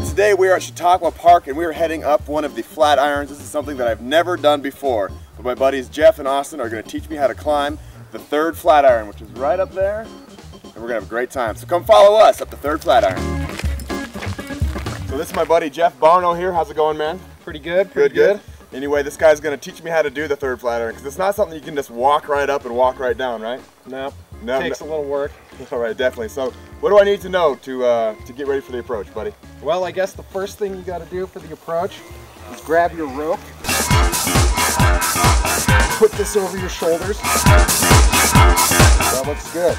Today we are at Chautauqua Park and we are heading up one of the Flatirons. This is something that I've never done before, but my buddies Jeff and Austin are going to teach me how to climb the Third Flatiron, which is right up there, and we're going to have a great time. So come follow us up the Third Flatiron. So this is my buddy Jeff Barno here. How's it going, man? Pretty good. Good. Anyway, this guy's going to teach me how to do the Third Flatiron, because it's not something you can just walk right up and walk right down, right? No. Takes a little work. All right, definitely. So what do I need to know to get ready for the approach, buddy? Well, I guess the first thing you got to do for the approach is grab your rope, put this over your shoulders. That looks good.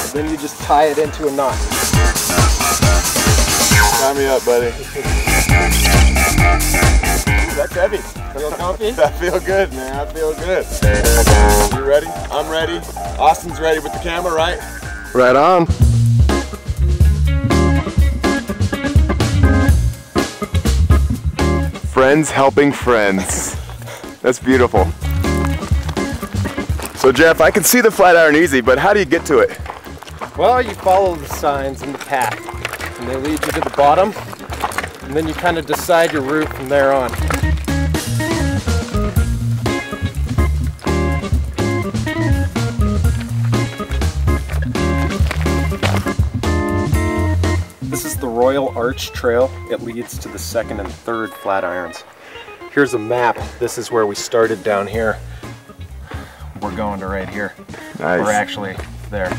And then you just tie it into a knot. Tie me up, buddy. That's heavy. Feel comfy? I feel good, man. I feel good. You ready? I'm ready. Austin's ready with the camera, right? Right on. Friends helping friends. That's beautiful. So Jeff, I can see the Flatiron easy, but how do you get to it? Well, you follow the signs in the path, and they lead you to the bottom, and then you kind of decide your route from there on. This is the Royal Arch Trail. It leads to the second and third Flatirons. Here's a map. This is where we started down here. We're going to right here. Nice. We're actually there.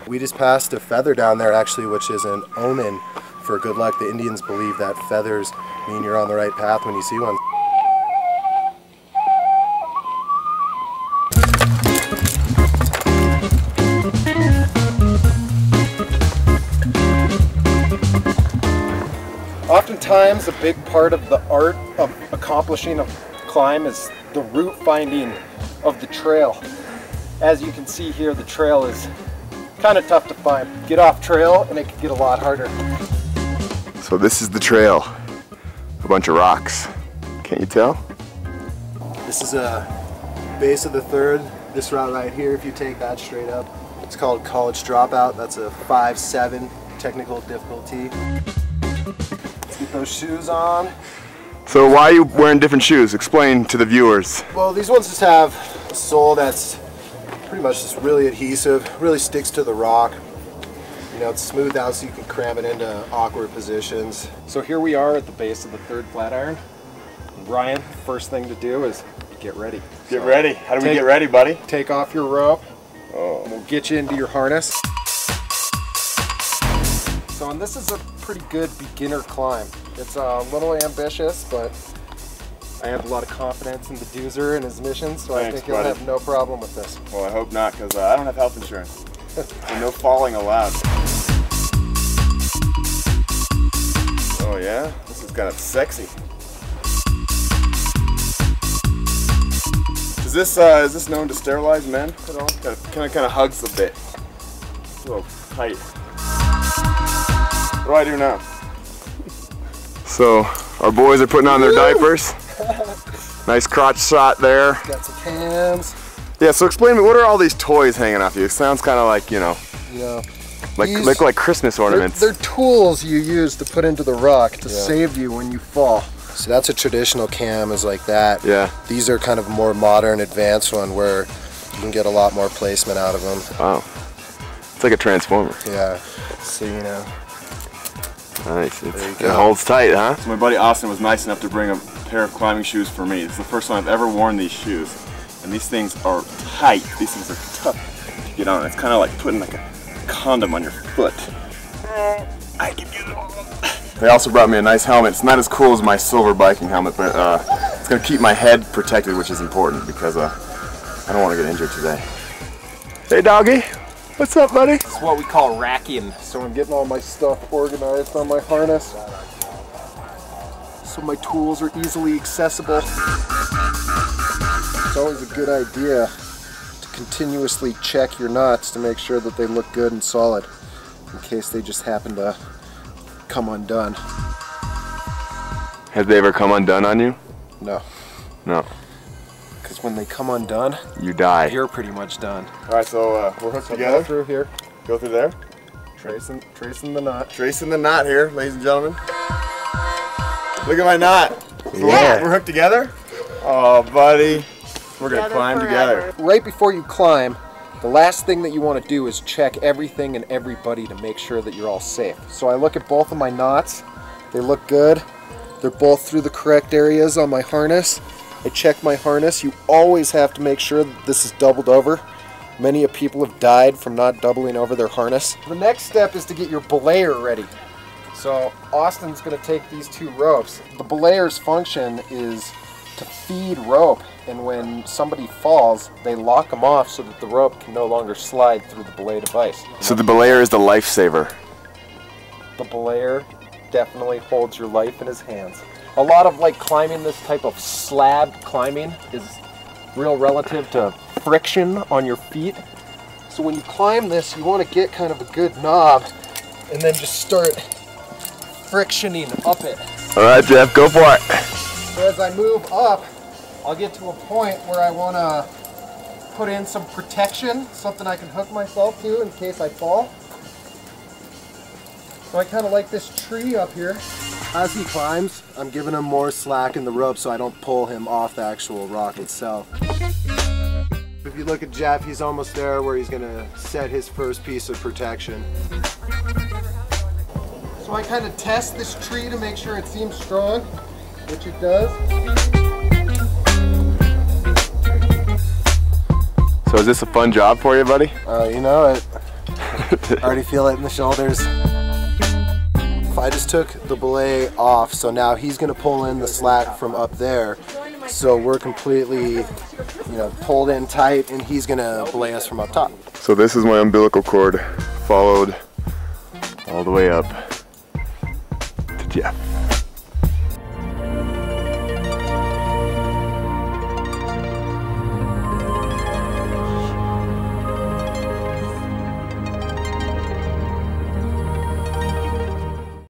We just passed a feather down there actually, which is an omen for good luck. The Indians believe that feathers mean you're on the right path when you see one. Oftentimes a big part of the art of accomplishing a climb is the route finding of the trail. As you can see here, the trail is kind of tough to find. Get off trail and it can get a lot harder. So this is the trail. A bunch of rocks. Can't you tell? This is a base of the third. This route right here, if you take that straight up, it's called College Dropout. That's a 5-7 technical difficulty. Let's get those shoes on. So why are you wearing different shoes? Explain to the viewers. Well, these ones just have a sole that's pretty much just really adhesive, really sticks to the rock. You know, it's smoothed out so you can cram it into awkward positions. So here we are at the base of the Third Flatiron. Ryan, first thing to do is get ready. Get ready. How do we get ready, buddy? Take off your rope. Oh. And we'll get you into your harness. So, and this is a pretty good beginner climb. It's a little ambitious, but I have a lot of confidence in the doozer and his mission, so I think he'll have no problem with this. Well, I hope not, because I don't have health insurance. So no falling allowed. Oh yeah? This is kind of sexy. Is this known to sterilize men at all? Kind of hugs a bit. It's a little tight. What do I do now? So our boys are putting on their diapers. Nice crotch shot there. Got some cams. Yeah, so explain to me, what are all these toys hanging off you? It sounds kind of like, you know, like Christmas ornaments. They're tools you use to put into the rock to save you when you fall. So that's a traditional cam, is like that. Yeah. These are kind of a more modern, advanced one where you can get a lot more placement out of them. Wow. It's like a transformer. Yeah. So, you know. Nice. It holds tight, huh? So my buddy Austin was nice enough to bring a pair of climbing shoes for me. It's the first time I've ever worn these shoes. And these things are tight. These things are tough to get on. It's kind of like putting like a condom on your foot. I can get it all. They also brought me a nice helmet. It's not as cool as my silver biking helmet, but it's going to keep my head protected, which is important because I don't want to get injured today. Hey doggy, what's up buddy? This is what we call racking. So I'm getting all my stuff organized on my harness, so my tools are easily accessible. It's always a good idea to continuously check your nuts to make sure that they look good and solid, in case they just happen to come undone. Have they ever come undone on you? No. No. Because when they come undone, you die. You're pretty much done. All right, so we're hooked together. Go through here. Go through there. Tracing the knot. Tracing the knot here, ladies and gentlemen. Look at my knot. Yeah. We're hooked together? Oh, buddy. We're gonna climb together. Right before you climb, the last thing that you want to do is check everything and everybody to make sure that you're all safe. So I look at both of my knots. They look good. They're both through the correct areas on my harness. I check my harness. You always have to make sure that this is doubled over. Many people have died from not doubling over their harness. The next step is to get your belayer ready. So Austin's going to take these two ropes. The belayer's function is to feed rope, and when somebody falls, they lock them off so that the rope can no longer slide through the belay device. So the belayer is the lifesaver. The belayer definitely holds your life in his hands. A lot of like climbing this type of slab climbing is real relative to friction on your feet. So when you climb this, you want to get kind of a good knob and then just start frictioning up it. All right, Jeff, go for it. So as I move up, I'll get to a point where I want to put in some protection, something I can hook myself to in case I fall. So I kind of like this tree up here. As he climbs, I'm giving him more slack in the rope so I don't pull him off the actual rock itself. If you look at Jeff, he's almost there where he's going to set his first piece of protection. So I kind of test this tree to make sure it seems strong, which it does. So is this a fun job for you, buddy? You know it. I already feel it in the shoulders. I just took the belay off, so now he's going to pull in the slack from up there. So we're completely, pulled in tight, and he's going to belay us from up top. So this is my umbilical cord, followed all the way up.